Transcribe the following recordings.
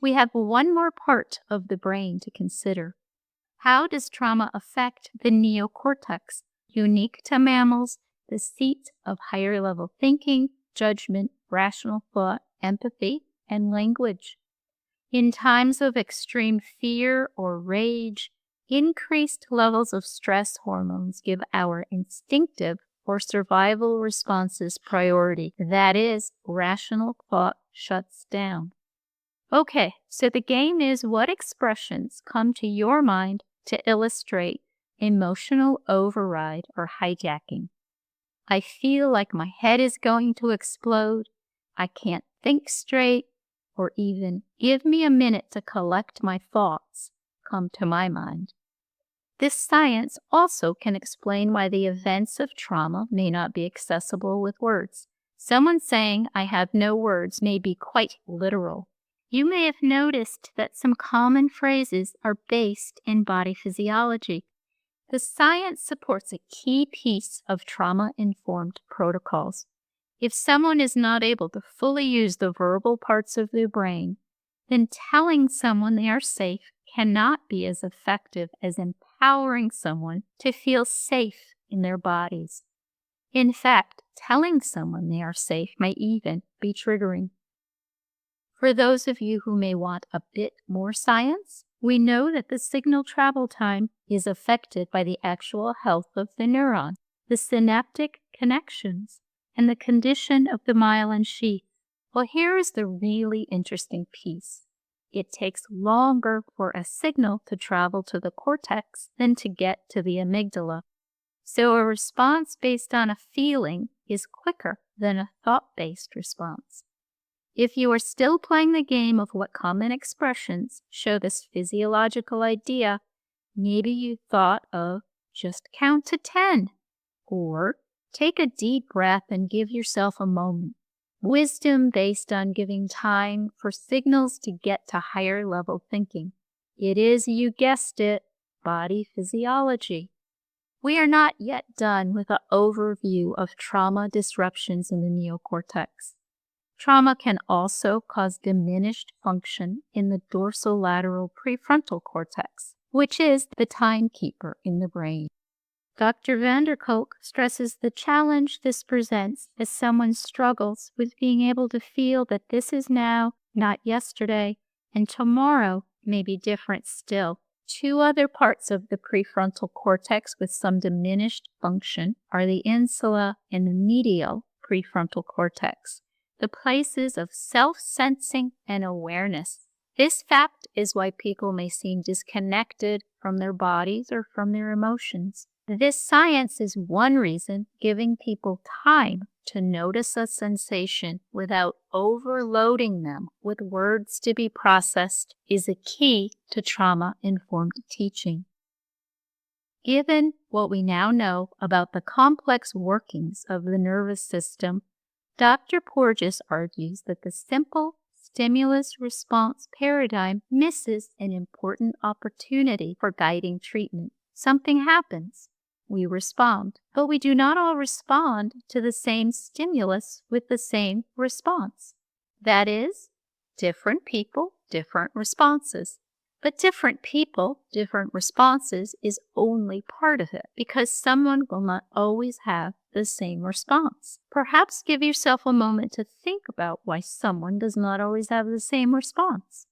We have one more part of the brain to consider. How does trauma affect the neocortex, unique to mammals, the seat of higher level thinking, judgment, rational thought, empathy, and language? In times of extreme fear or rage, increased levels of stress hormones give our instinctive or survival responses priority. That is, rational thought shuts down. Okay, so the game is what expressions come to your mind to illustrate emotional override or hijacking. I feel like my head is going to explode. I can't think straight, or even give me a minute to collect my thoughts come to my mind. This science also can explain why the events of trauma may not be accessible with words. Someone saying, "I have no words," may be quite literal. You may have noticed that some common phrases are based in body physiology. The science supports a key piece of trauma-informed protocols. If someone is not able to fully use the verbal parts of their brain, then telling someone they are safe cannot be as effective as empowering someone to feel safe in their bodies. In fact, telling someone they are safe may even be triggering. For those of you who may want a bit more science, we know that the signal travel time is affected by the actual health of the neuron, the synaptic connections, and the condition of the myelin sheath. Well, here is the really interesting piece. It takes longer for a signal to travel to the cortex than to get to the amygdala. So a response based on a feeling is quicker than a thought-based response. If you are still playing the game of what common expressions show this physiological idea, maybe you thought of just count to 10, or take a deep breath and give yourself a moment. Wisdom based on giving time for signals to get to higher level thinking. It is, you guessed it, body physiology. We are not yet done with an overview of trauma disruptions in the neocortex. Trauma can also cause diminished function in the dorsolateral prefrontal cortex, which is the timekeeper in the brain. Dr. van der Kolk stresses the challenge this presents as someone struggles with being able to feel that this is now, not yesterday, and tomorrow may be different still. Two other parts of the prefrontal cortex with some diminished function are the insula and the medial prefrontal cortex, the places of self-sensing and awareness. This fact is why people may seem disconnected from their bodies or from their emotions. This science is one reason giving people time to notice a sensation without overloading them with words to be processed is a key to trauma-informed teaching. Given what we now know about the complex workings of the nervous system, Dr. Porges argues that the simple stimulus-response paradigm misses an important opportunity for guiding treatment. Something happens. We respond, but we do not all respond to the same stimulus with the same response. That is, different people, different responses. But different people, different responses is only part of it, because someone will not always have the same response. Perhaps give yourself a moment to think about why someone does not always have the same response.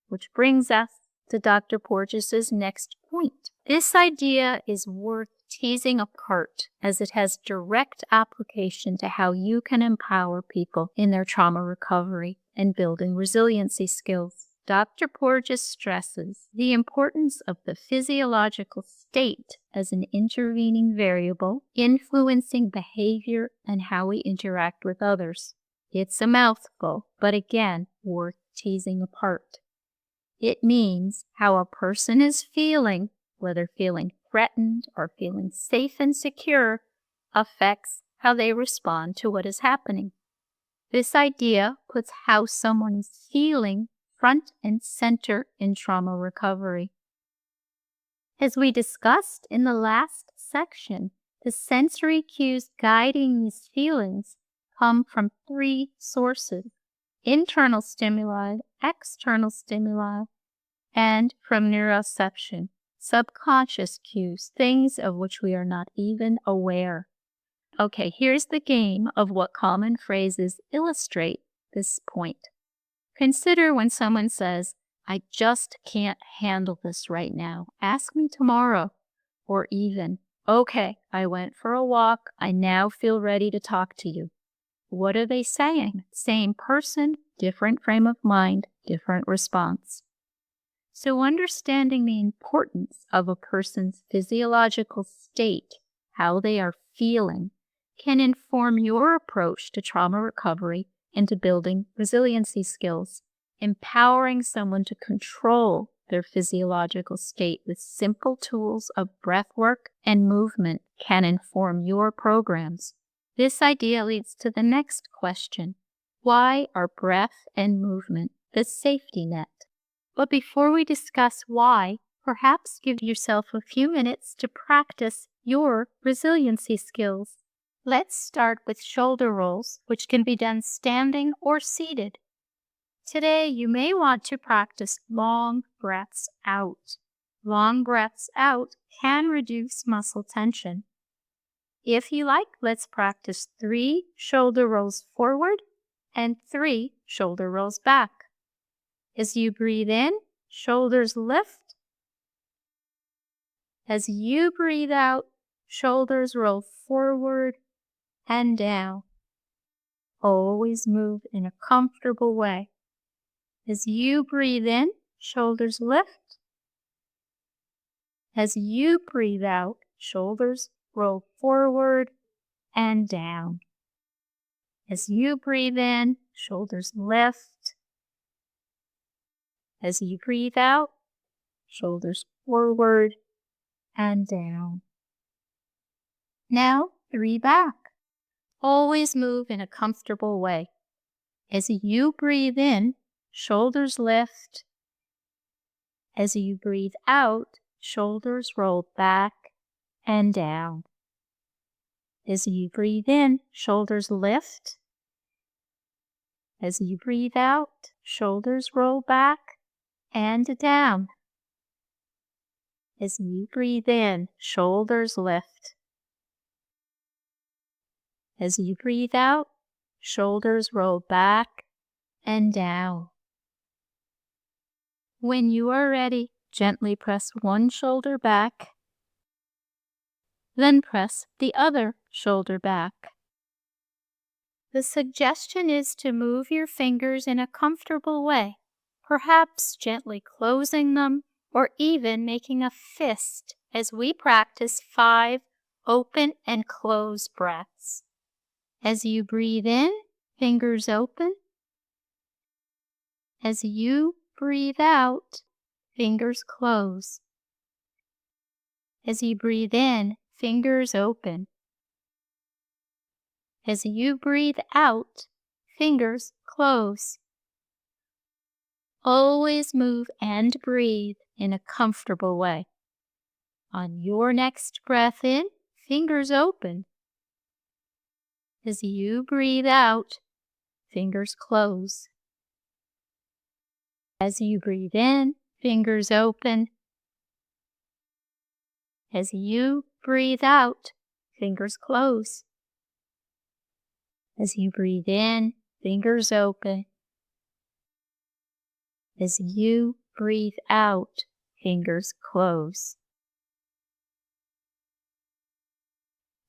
Which brings us to Dr. Porges' next point. This idea is worth teasing apart as it has direct application to how you can empower people in their trauma recovery and building resiliency skills. Dr. Porges stresses the importance of the physiological state as an intervening variable influencing behavior and how we interact with others. It's a mouthful, but again, worth teasing apart. It means how a person is feeling, whether feeling threatened or feeling safe and secure, affects how they respond to what is happening. This idea puts how someone is feeling front and center in trauma recovery. As we discussed in the last section, the sensory cues guiding these feelings come from three sources: internal stimuli, external stimuli, and from neuroception, subconscious cues, things of which we are not even aware. Okay, here's the game of what common phrases illustrate this point. Consider when someone says, "I just can't handle this right now. Ask me tomorrow." Or even, "Okay, I went for a walk. I now feel ready to talk to you." What are they saying? Same person, different frame of mind, different response. So understanding the importance of a person's physiological state, how they are feeling, can inform your approach to trauma recovery and to building resiliency skills. Empowering someone to control their physiological state with simple tools of breath work and movement can inform your programs. This idea leads to the next question. Why are breath and movement the safety net? But before we discuss why, perhaps give yourself a few minutes to practice your resiliency skills. Let's start with shoulder rolls, which can be done standing or seated. Today, you may want to practice long breaths out. Long breaths out can reduce muscle tension. If you like, let's practice 3 shoulder rolls forward and 3 shoulder rolls back. As you breathe in, shoulders lift. As you breathe out, shoulders roll forward and down. Always move in a comfortable way. As you breathe in, shoulders lift. As you breathe out, shoulders roll forward and down. As you breathe in, shoulders lift. As you breathe out, shoulders forward and down. Now 3 back. Always move in a comfortable way. As you breathe in, shoulders lift. As you breathe out, shoulders roll back and down. As you breathe in, shoulders lift. As you breathe out, shoulders roll back and down. As you breathe in, shoulders lift. As you breathe out, shoulders roll back and down. When you are ready, gently press one shoulder back, then press the other shoulder back. The suggestion is to move your fingers in a comfortable way, perhaps gently closing them or even making a fist as we practice 5 open and close breaths. As you breathe in, fingers open. As you breathe out, fingers close. As you breathe in, fingers open. As you breathe out, fingers close. Always move and breathe in a comfortable way. On your next breath in, fingers open. As you breathe out, fingers close. As you breathe in, fingers open. As you breathe out, fingers close. As you breathe in, fingers open. As you breathe out, fingers close.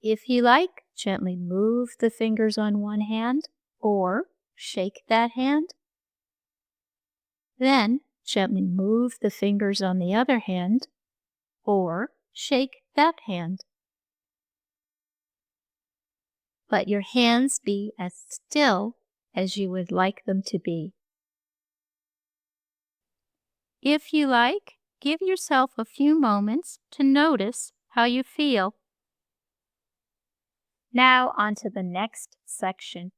If you like, gently move the fingers on one hand or shake that hand. Then gently move the fingers on the other hand or shake that hand. Let your hands be as still as you would like them to be. If you like, give yourself a few moments to notice how you feel. Now on to the next section.